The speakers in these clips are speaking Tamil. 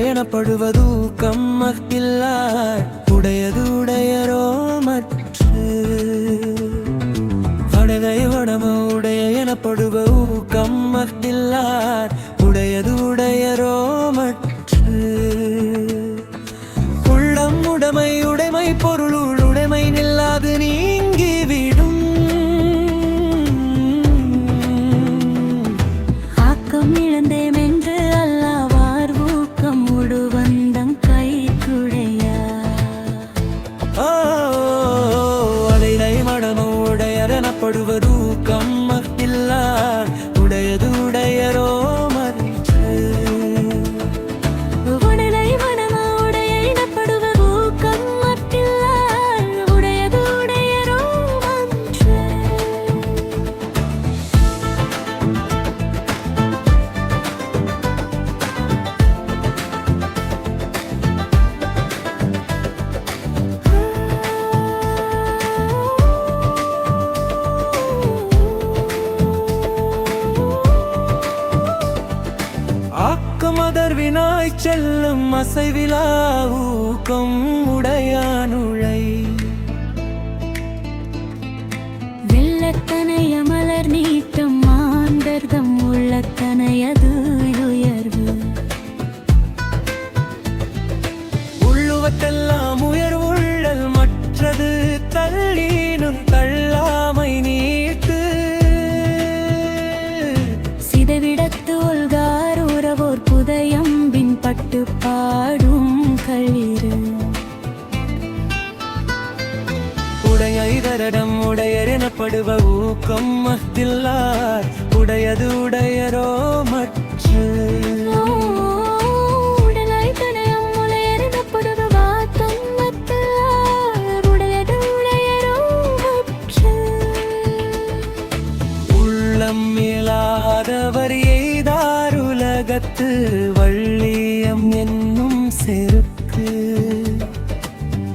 எனப்படுவது ஊக்கம் மத்தில்லார் உடையது உடையரோ மற்று வடகை வடம உடைய எனப்படுவ ஊக்கம் மத்தில்லார் உடையது உடையரோ மற்று உள்ளம் உடைமை உடைமை பொருளுள் உடைமை நில்லாது நீங்கிவிடும் ஆக்கம் இழந்தேம் என்று அல்லாவார் ஊக்கம் உடுவந்தம் கைக்குடைய அடைலை மடம உடையர் எனப்படுவது ஊக்கம் மத்தில்லார் உடையது உடையரோ மதர்வினாய் செல்லும் அசைவிலா ஊக்கம் உடையானுழை வெள்ளத்தனைய மலர் நீட்டம் மாந்தர்தம் உள்ளத்தனையது உயர்வு உள்ளுவத்தெல்லாம் உயர்வு உள்ளல் மற்றது தள்ளீனும் தள்ளாமை நீட்டு சிதவிடத்து ஒல்கார் உறவோர் புதையம்பின் பட்டு பாடும் களிறு உடைய இதரிடம் உடையர் எனப்படுவ ஊக்கம் மத்தில்லார் உடையது உடையரோ மற்று உள்ளம் இயலாதவர் எய்தார் உலகத்து வள்ளியம் என்னும் செருக்கு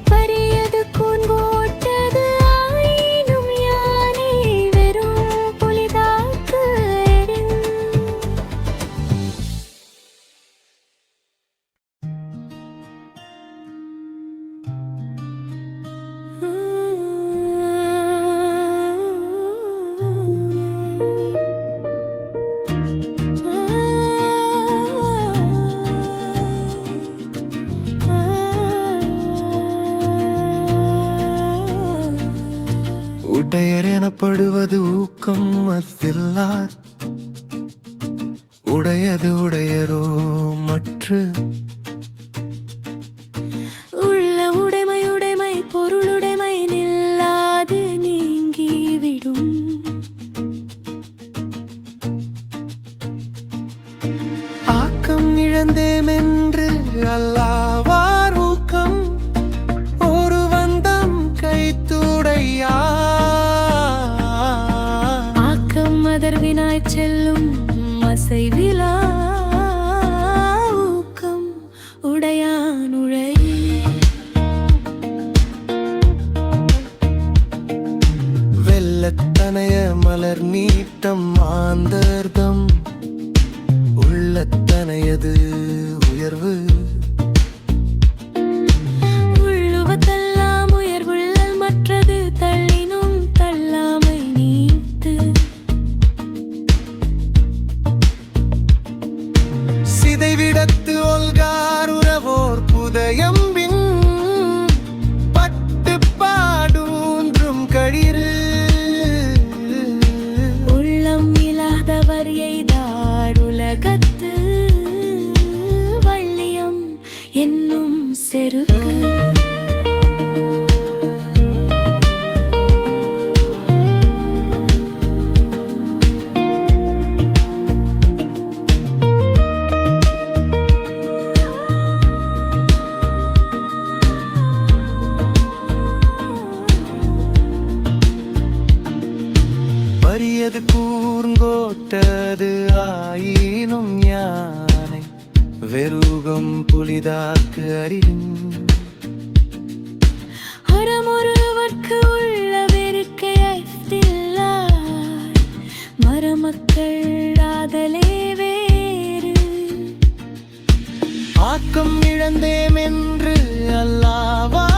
பரியது கூன்கோட்டது ஆயினும் யானே வெறும் புலிதாக்கு உடையர் எனப்படுவது ஊக்கம் மத்தில்லார் உடையது உடையரோ மற்று உள்ள உடைமை உடைமை பொருளுடைமை நில்லாது நீங்கிவிடும் ஆக்கம் இழந்தேம் என்று அல்லாவார் ஊக்கம் ஒரு வந்தம் கைத்துடையா ஆக்கம் மதர்வினாய் செல்லும் அசைவிலா ஊக்கம் உடையானுழை வெள்ளத்தனைய மலர் நீட்டம் மாந்தர்தம் உள்ளத்தனையது உயர்வு உள்ளுவத்தெல்லாம் உயர்வுள்ளல் மற்றது தள்ளினும் தள்ளாமை நீத்து சிதைவிடத்து ஒல்கார் உறவோர் புதையம்பின் பட்டு பாடூன்றும் கழிறு உள்ளம் இல்லாதவர் எய்தார் உலகத்து வள்ளியம் என்னும் செருக்கு பரியது கூர்ங்கோட்டது ஆயினும் யானை வெறுகம் புலிதாக்கு அறிவின் அறமொருவர்க்கு உள்ள வெறுக்கையாய் மரமக்கள் ஆதலே வேறு ஆக்கம் இழந்தேம் என்று அல்லாவா